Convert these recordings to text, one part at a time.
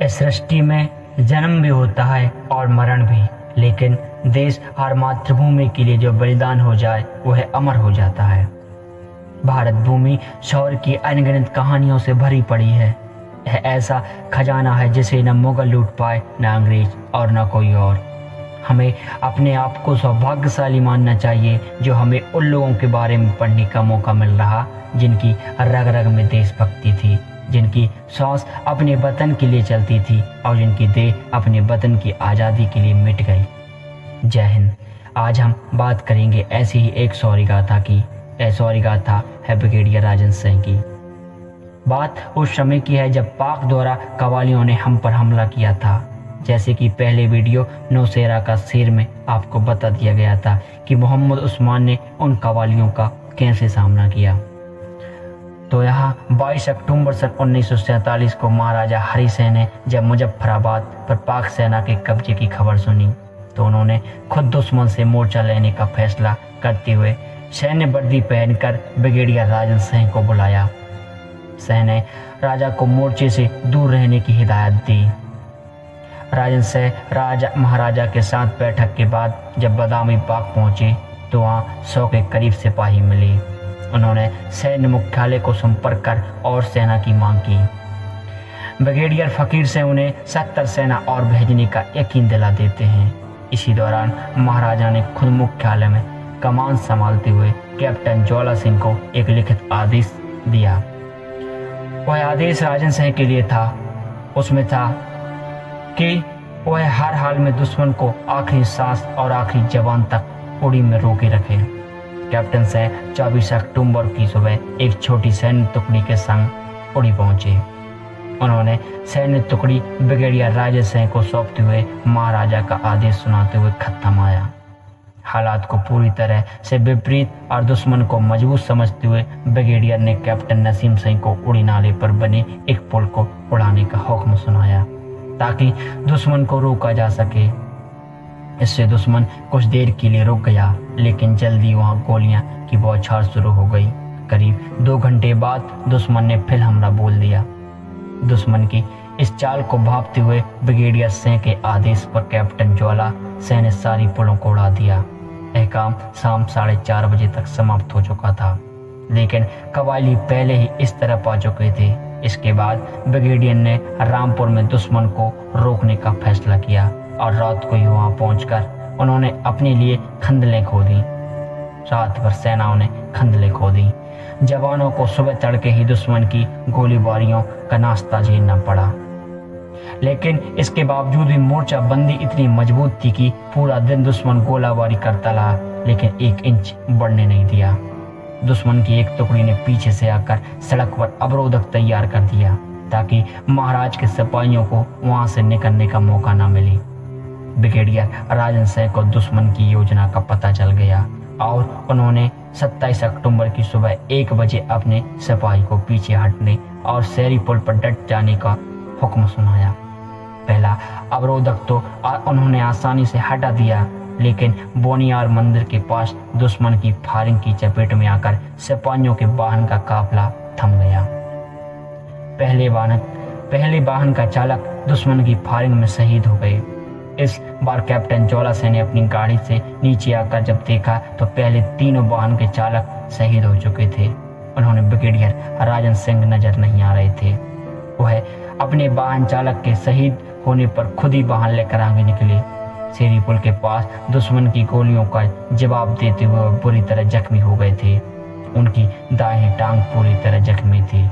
इस सृष्टि में जन्म भी होता है और मरण भी, लेकिन देश और मातृभूमि के लिए जो बलिदान हो जाए वह अमर हो जाता है। भारत भूमि शौर्य की अनगिनत कहानियों से भरी पड़ी है। यह ऐसा खजाना है जिसे न मुगल लूट पाए, न अंग्रेज और न कोई और। हमें अपने आप को सौभाग्यशाली मानना चाहिए जो हमें उन लोगों के बारे में पढ़ने का मौका मिल रहा जिनकी रग रग में देशभक्ति थी, जिनकी सांस अपने वतन के लिए चलती थी और जिनकी देह अपने वतन की आज़ादी के लिए मिट गई। जय हिंद। आज हम बात करेंगे ऐसी ही एक शौर्य गाथा की। यह शौर्य गाथा है ब्रिगेडियर राजन सिंह की। बात उस समय की है जब पाक द्वारा कवालियों ने हम पर हमला किया था। जैसे कि पहले वीडियो नौशेरा का शेर में आपको बता दिया गया था कि मोहम्मद उस्मान ने उन कवालियों का कैसे सामना किया। तो यहाँ 22 अक्टूबर सन 1947 को महाराजा हरि सिंह ने जब मुजफ्फराबाद पर पाक सेना के कब्जे की खबर सुनी तो उन्होंने खुद दुश्मन से मोर्चा लेने का फैसला करते हुए सैन्य वर्दी पहनकर ब्रिगेडियर राजन सिंह को बुलाया। सिंह ने राजा को मोर्चे से दूर रहने की हिदायत दी। राजन सिंह महाराजा के साथ बैठक के बाद जब बादामी बाग पहुंचे तो वहाँ 100 के करीब सिपाही मिले। उन्होंने सैन्य मुख्यालय को संपर्क कर और सेना की मांग की। ब्रिगेडियर फकीर से उन्हें 70 सेना और भेजने का यकीन दिला देते हैं। इसी दौरान महाराजा ने खुद मुख्यालय में कमान संभालते हुए कैप्टन ज्वाला सिंह को एक लिखित आदेश दिया। वह आदेश राजन सिंह के लिए था। उसमें था कि वह हर हाल में दुश्मन को आखिरी सांस और आखिरी जवान तक उड़ी में रोके रखे। कैप्टन सिंह 24 अक्टूबर की सुबह एक छोटी सैन्य टुकड़ी के संग उड़ी पहुंचे। उन्होंने सैन्य टुकड़ी ब्रिगेडियर राजन सिंह को सौंपते हुए महाराजा का आदेश सुनाते हुए खत थमाया। हालात को पूरी तरह से विपरीत और दुश्मन को मजबूत समझते हुए ब्रिगेडियर ने कैप्टन नसीम सिंह को उड़ी नाले पर बने एक पुल को उड़ाने का हुक्म सुनाया ताकि दुश्मन को रोका जा सके। इससे दुश्मन कुछ देर के लिए रुक गया, लेकिन जल्दी वहां गोलियां की बौछार शुरू हो गई। करीब 2 घंटे बाद दुश्मन ने फिर हमला बोल दिया। दुश्मन की इस चाल को भांपते हुए ब्रिगेडियर सिंह के आदेश पर कैप्टन ज्वाला सिंह ने सारी पुलों को उड़ा दिया। यह काम शाम 4:30 बजे तक समाप्त हो चुका था, लेकिन कवाली पहले ही इस तरफ आ चुके थे। इसके बाद ब्रिगेडियर ने रामपुर में दुश्मन को रोकने का फैसला किया और रात को ही वहां पहुंचकर उन्होंने अपने लिए खंदलें खोदी। रात भर सेनाओं ने खंदलें खोदी। जवानों को सुबह तड़के ही दुश्मन की गोलीबारियों का नाश्ता झेलना पड़ा, लेकिन इसके बावजूद भी मोर्चा बंदी इतनी मजबूत थी कि पूरा दिन दुश्मन गोलाबारी करता रहा, लेकिन 1 इंच बढ़ने नहीं दिया। दुश्मन की एक टुकड़ी ने पीछे से आकर सड़क पर अवरोधक तैयार कर दिया ताकि महाराज के सिपाहियों को वहां से निकलने का मौका न मिले। ब्रिगेडियर राजन सिंह को दुश्मन की योजना का पता चल गया और उन्होंने 27 अक्टूबर की सुबह 1 बजे अपने सिपाही को पीछे हटने और शहरी पुल पर डट जाने का हुक्म सुनाया। पहला अवरोधक तो उन्होंने आसानी से हटा दिया, लेकिन बोनियार मंदिर के पास दुश्मन की फायरिंग की चपेट में आकर सिपाहियों के वाहन का काफिला थम गया। पहले वाहन का चालक दुश्मन की फायरिंग में शहीद हो गए। इस बार कैप्टन ज्वाला सिंह ने अपनी गाड़ी से नीचे आकर जब देखा तो पहले तीनों वाहन के चालक शहीद हो चुके थे। उन्होंने ब्रिगेडियर राजन सिंह नजर नहीं आ रहे थे। वह अपने वाहन चालक के शहीद होने पर खुद ही वाहन लेकर आगे निकले। शेरी पुल के पास दुश्मन की गोलियों का जवाब देते हुए बुरी तरह जख्मी हो गए थे। उनकी दाहिनी टांग पूरी तरह जख्मी थी।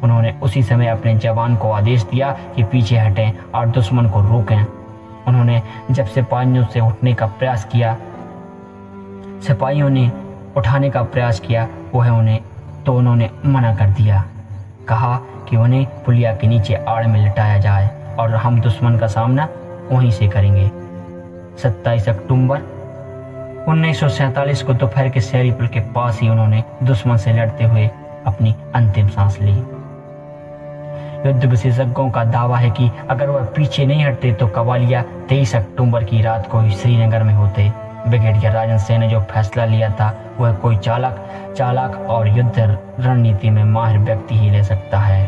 उन्होंने उसी समय अपने जवान को आदेश दिया कि पीछे हटें और दुश्मन को रोकें। उन्होंने जब सिपाहियों से उठाने का प्रयास किया उन्होंने मना कर दिया। कहा कि उन्हें पुलिया के नीचे आड़ में लिटाया जाए और हम दुश्मन का सामना वहीं से करेंगे। 27 अक्टूबर 1947 को दोपहर के शहरी पुल के पास ही उन्होंने दुश्मन से लड़ते हुए अपनी अंतिम सांस ली। युद्ध विशेषज्ञों का दावा है कि अगर वह पीछे नहीं हटते तो कवालिया 23 अक्टूबर की रात को ही श्रीनगर में होते। ब्रिगेडियर राजन सिंह ने जो फैसला लिया था वह कोई चालाक और युद्ध रणनीति में माहिर व्यक्ति ही ले सकता है।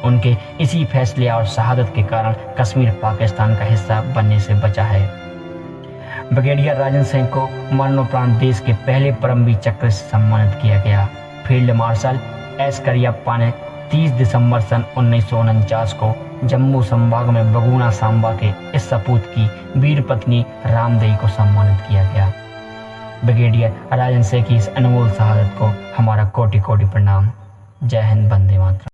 उनके इसी फैसले और शहादत के कारण कश्मीर पाकिस्तान का हिस्सा बनने से बचा है। ब्रिगेडियर राजन सिंह को मरणोपरांत देश के पहले परमवीर चक्र से सम्मानित किया गया। फील्ड मार्शल एस करियप्पा ने 30 दिसंबर सन 1949 को जम्मू संभाग में बगुना सांबा के इस सपूत की वीर पत्नी रामदेई को सम्मानित किया गया। ब्रिगेडियर राजन सिंह की इस अनमोल शहादत को हमारा कोटि कोटि प्रणाम। जय हिंद, वंदे मातरम।